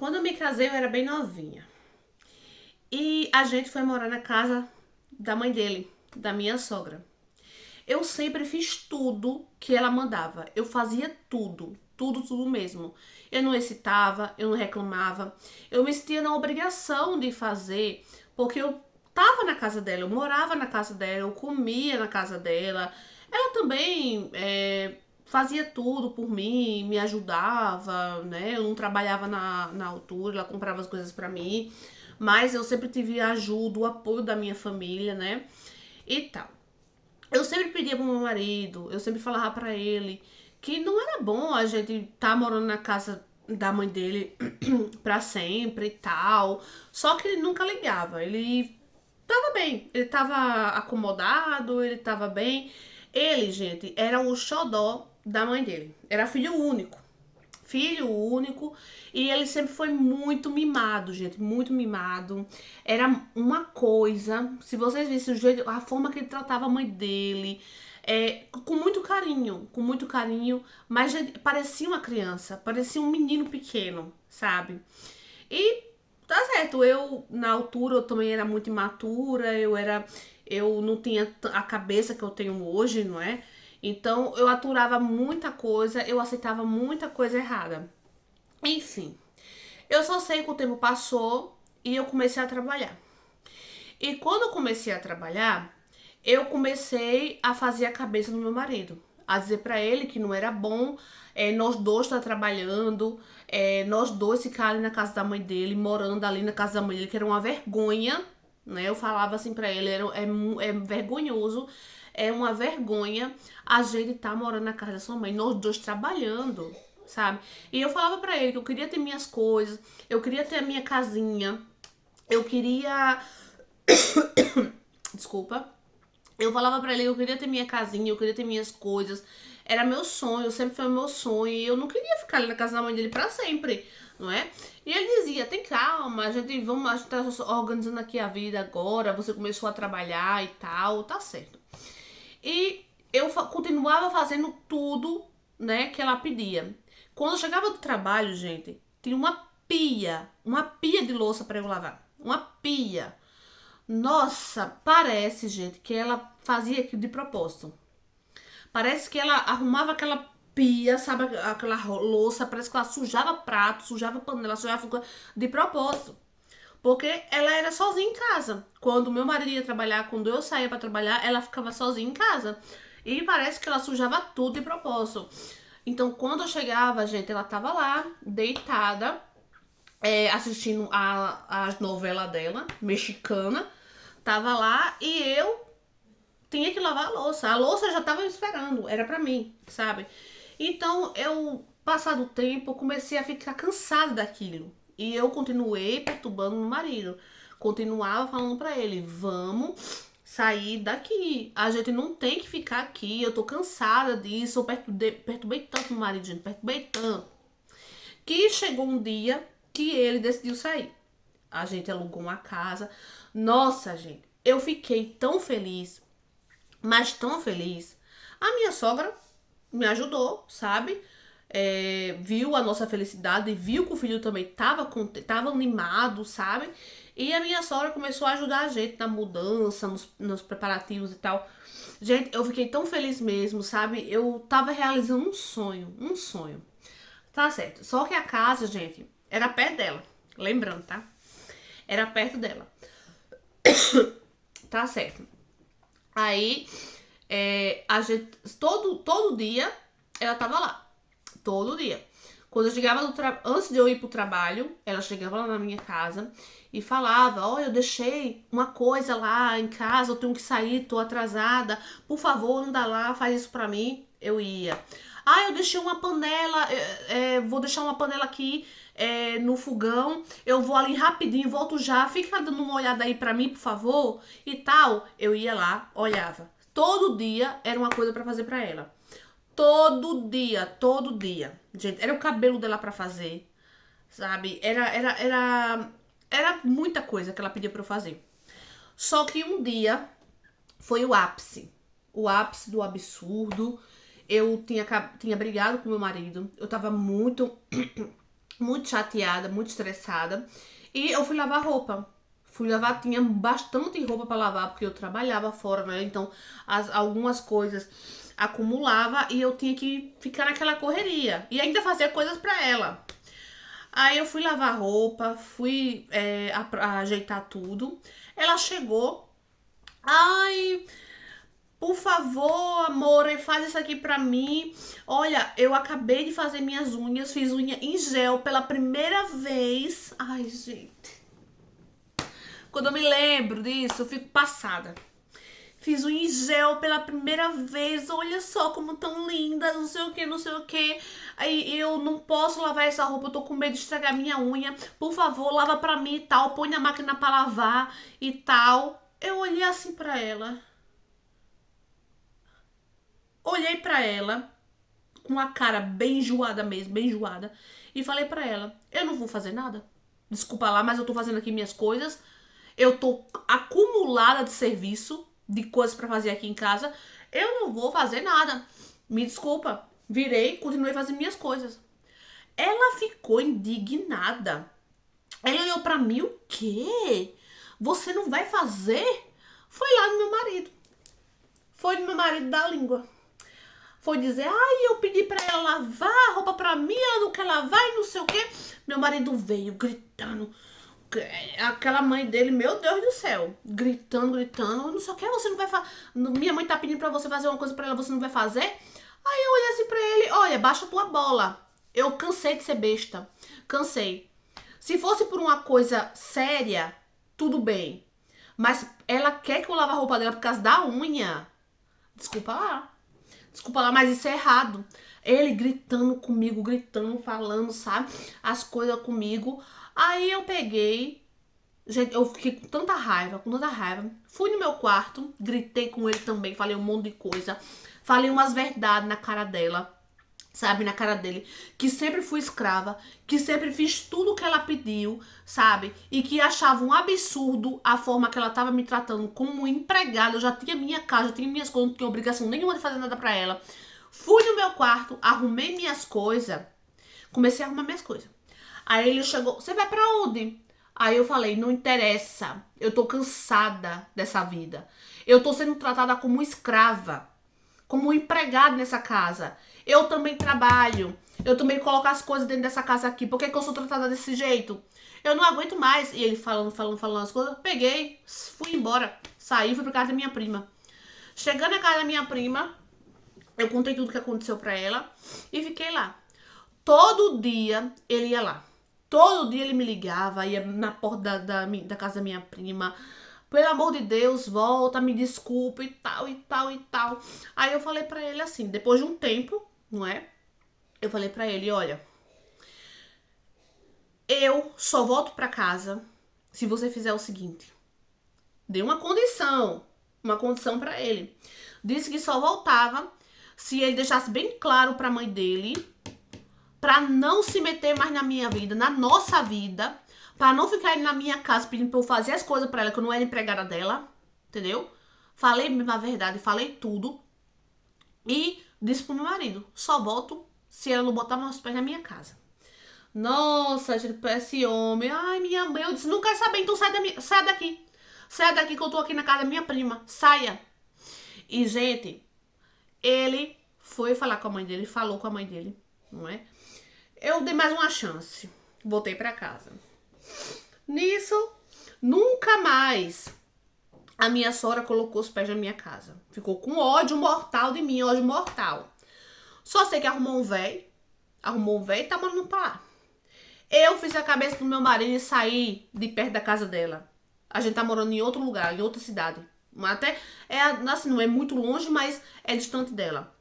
Quando eu me casei, eu era bem novinha. E a gente foi morar na casa da mãe dele, da minha sogra. Eu sempre fiz tudo que ela mandava. Eu fazia tudo, tudo, tudo mesmo. Eu não excitava, eu não reclamava. Eu me sentia na obrigação de fazer, porque eu tava na casa dela, eu morava na casa dela, eu comia na casa dela. Ela também fazia tudo por mim, me ajudava, né? Eu não trabalhava na altura, ela comprava as coisas pra mim. Mas eu sempre tive a ajuda, o apoio da minha família, né? E tal. Eu sempre pedia pro meu marido, eu sempre falava pra ele que não era bom a gente tá morando na casa da mãe dele pra sempre e tal. Só que ele nunca ligava. Ele tava bem, ele tava acomodado, ele tava bem. Ele, gente, era o xodó da mãe dele. Era filho único. Filho único. E ele sempre foi muito mimado, gente. Muito mimado. Era uma coisa. Se vocês vissem o jeito, a forma que ele tratava a mãe dele. Com muito carinho. Com muito carinho. Mas gente, parecia uma criança. Parecia um menino pequeno, sabe? E tá certo, eu na altura eu também era muito imatura, eu não tinha a cabeça que eu tenho hoje, não é? Então eu aturava muita coisa, eu aceitava muita coisa errada. Enfim, eu só sei que o tempo passou e eu comecei a trabalhar. E quando eu comecei a trabalhar, eu comecei a fazer a cabeça do meu marido. A dizer pra ele que não era bom nós dois estar trabalhando, nós dois ficarem na casa da mãe dele, morando ali na casa da mãe dele, que era uma vergonha, né? Eu falava assim pra ele, é vergonhoso, é uma vergonha a gente estar morando na casa da sua mãe, nós dois trabalhando, sabe? E eu falava pra ele que eu queria ter minhas coisas, eu queria ter a minha casinha, eu queria desculpa. Eu falava pra ele que eu queria ter minha casinha, eu queria ter minhas coisas. Era meu sonho, sempre foi meu sonho. E eu não queria ficar ali na casa da mãe dele pra sempre, não é? E ele dizia, tem calma, a gente tá organizando aqui a vida agora, você começou a trabalhar e tal, tá certo. E eu continuava fazendo tudo, né, que ela pedia. Quando eu chegava do trabalho, gente, tinha uma pia de louça pra eu lavar. Uma pia. Nossa, parece, gente, que ela fazia aquilo de propósito. Parece que ela arrumava aquela pia, sabe, aquela louça, parece que ela sujava prato, sujava panela, sujava de propósito. Porque ela era sozinha em casa. Quando meu marido ia trabalhar, quando eu saía para trabalhar, ela ficava sozinha em casa. E parece que ela sujava tudo de propósito. Então, quando eu chegava, gente, ela tava lá, deitada, assistindo as novelas dela, mexicana. Tava lá e eu tinha que lavar a louça. A louça já tava me esperando, era pra mim, sabe? Então, eu, passado o tempo, comecei a ficar cansada daquilo. E eu continuei perturbando meu marido. Continuava falando pra ele, vamos sair daqui. A gente não tem que ficar aqui. Eu tô cansada disso. Eu perturbei tanto meu marido, gente. Perturbei tanto. Que chegou um dia que ele decidiu sair. A gente alugou uma casa. Nossa, gente, eu fiquei tão feliz, mas tão feliz. A minha sogra me ajudou, sabe? Viu a nossa felicidade, viu que o filho também tava animado, sabe? E a minha sogra começou a ajudar a gente na mudança, nos preparativos e tal. Gente, eu fiquei tão feliz mesmo, sabe? Eu tava realizando um sonho, um sonho. Tá certo. Só que a casa, gente, era perto dela. Lembrando, tá? Era perto dela. Tá certo. Aí, a gente, todo dia, ela tava lá. Todo dia. Quando eu chegava antes de eu ir pro trabalho, ela chegava lá na minha casa e falava, olha, eu deixei uma coisa lá em casa, eu tenho que sair, tô atrasada, por favor, não dá lá, faz isso pra mim. Eu ia. Ah, eu deixei uma panela, vou deixar uma panela aqui no fogão, eu vou ali rapidinho, volto já, fica dando uma olhada aí pra mim, por favor, e tal. Eu ia lá, olhava. Todo dia era uma coisa pra fazer pra ela. Todo dia, todo dia. Gente, era o cabelo dela pra fazer, sabe? Era muita coisa que ela pedia pra eu fazer. Só que um dia foi o ápice. O ápice do absurdo. Eu tinha brigado com meu marido. Eu tava muito, muito chateada, muito estressada. E eu fui lavar roupa. Fui lavar, tinha bastante roupa pra lavar, porque eu trabalhava fora, né? Então, algumas coisas acumulava e eu tinha que ficar naquela correria. E ainda fazer coisas pra ela. Aí eu fui lavar roupa, fui ajeitar tudo. Ela chegou. Ai, por favor, amor, faz isso aqui pra mim. Olha, eu acabei de fazer minhas unhas, fiz unha em gel pela primeira vez. Ai, gente. Quando eu me lembro disso, eu fico passada. Fiz unha em gel pela primeira vez. Olha só como tão linda, não sei o que, não sei o que. Aí eu não posso lavar essa roupa, eu tô com medo de estragar minha unha. Por favor, lava pra mim e tal. Põe na máquina pra lavar e tal. Eu olhei assim pra ela. Olhei pra ela com a cara bem enjoada mesmo, bem enjoada. E falei pra ela, eu não vou fazer nada. Desculpa lá, mas eu tô fazendo aqui minhas coisas. Eu tô acumulada de serviço, de coisas pra fazer aqui em casa. Eu não vou fazer nada. Me desculpa. Virei, continuei fazendo minhas coisas. Ela ficou indignada. Ela olhou pra mim, o quê? Você não vai fazer? Foi lá no meu marido. Foi no meu marido da língua. Foi dizer, ai, eu pedi pra ela lavar a roupa pra mim, ela não quer lavar e não sei o quê. Meu marido veio gritando. Aquela mãe dele, meu Deus do céu, gritando, não sei o que, você não vai fazer. Minha mãe tá pedindo pra você fazer uma coisa pra ela, você não vai fazer? Aí eu olhei assim pra ele, olha, baixa tua bola. Eu cansei de ser besta. Cansei. Se fosse por uma coisa séria, tudo bem. Mas ela quer que eu lave a roupa dela por causa da unha. Desculpa lá. Desculpa lá, mas isso é errado. Ele gritando comigo, gritando, falando, sabe? As coisas comigo. Aí eu peguei. Gente, eu fiquei com tanta raiva, com tanta raiva. Fui no meu quarto, gritei com ele também, falei um monte de coisa. Falei umas verdades na cara dela. Sabe, na cara dele, que sempre fui escrava, que sempre fiz tudo que ela pediu, sabe, e que achava um absurdo a forma que ela tava me tratando como empregada. Eu já tinha minha casa, já tinha minhas coisas, não tinha obrigação nenhuma de fazer nada pra ela. Fui no meu quarto, arrumei minhas coisas, comecei a arrumar minhas coisas. Aí ele chegou, você vai pra onde? Aí eu falei, não interessa, eu tô cansada dessa vida. Eu tô sendo tratada como escrava, como empregada nessa casa. Eu também trabalho. Eu também coloco as coisas dentro dessa casa aqui. Por que eu sou tratada desse jeito? Eu não aguento mais. E ele falando as coisas. Peguei, fui embora. Saí, fui pra casa da minha prima. Chegando na casa da minha prima, eu contei tudo que aconteceu pra ela. E fiquei lá. Todo dia ele ia lá. Todo dia ele me ligava. Ia na porta da casa da minha prima. Pelo amor de Deus, volta, me desculpa e tal, e tal, e tal. Aí eu falei pra ele assim, depois de um tempo, não é? Eu falei pra ele, olha, eu só volto pra casa se você fizer o seguinte. Dei uma condição pra ele. Disse que só voltava se ele deixasse bem claro pra mãe dele, pra não se meter mais na minha vida, na nossa vida, pra não ficar na minha casa pedindo pra eu fazer as coisas pra ela, que eu não era empregada dela, entendeu? Falei mesmo a verdade, falei tudo. E disse pro meu marido, só volto se ela não botar meus pés na minha casa. Nossa, gente, esse homem, ai, minha mãe, eu disse, não quero saber, então sai daqui. Sai daqui que eu tô aqui na casa da minha prima, saia. E, gente, ele foi falar com a mãe dele, falou com a mãe dele, não é? Eu dei mais uma chance, voltei pra casa. Nisso, nunca mais a minha sogra colocou os pés na minha casa. Ficou com ódio mortal de mim, ódio mortal. Só sei que arrumou um velho e tá morando pra lá. Eu fiz a cabeça do meu marido e saí de perto da casa dela. A gente tá morando em outro lugar, em outra cidade. Até, assim, não é muito longe, mas é distante dela.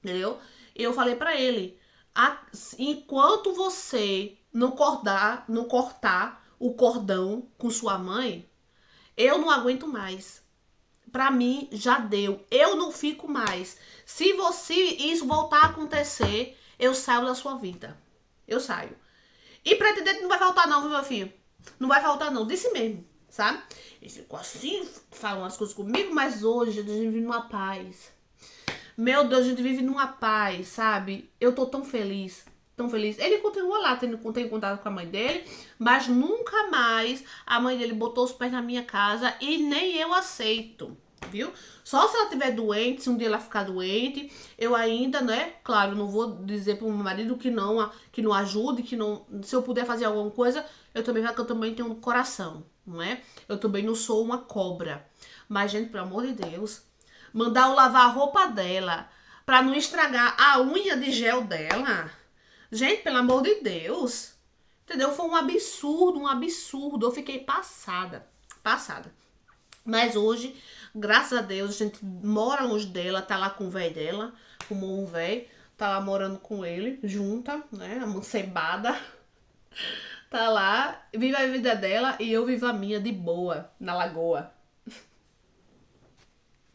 Entendeu? E eu falei pra ele, enquanto você não cortar o cordão com sua mãe, eu não aguento mais. Pra mim, já deu. Eu não fico mais. Se isso voltar a acontecer, eu saio da sua vida. Eu saio. E pretendente não vai faltar não, viu, meu filho? Não vai faltar não. Disse mesmo, sabe? Ele ficou assim, falando as coisas comigo, mas hoje a gente vive numa paz. Meu Deus, a gente vive numa paz, sabe? Eu tô tão feliz. tão feliz. Ele continua lá, tem contato com a mãe dele, mas nunca mais a mãe dele botou os pés na minha casa e nem eu aceito, viu? Só se ela estiver doente, se um dia ela ficar doente, eu ainda, né? Claro, não vou dizer pro meu marido que não ajude, que não, se eu puder fazer alguma coisa, eu também que eu também tenho um coração, não é? Eu também não sou uma cobra. Mas, gente, pelo amor de Deus, mandar eu lavar a roupa dela pra não estragar a unha de gel dela. Gente, pelo amor de Deus. Entendeu? Foi um absurdo, um absurdo. Eu fiquei passada, passada. Mas hoje, graças a Deus, a gente mora longe dela, tá lá com o velho dela, com um velho, tá lá morando com ele, junta, né? Amancebada. Tá lá, vive a vida dela e eu vivo a minha de boa, na lagoa.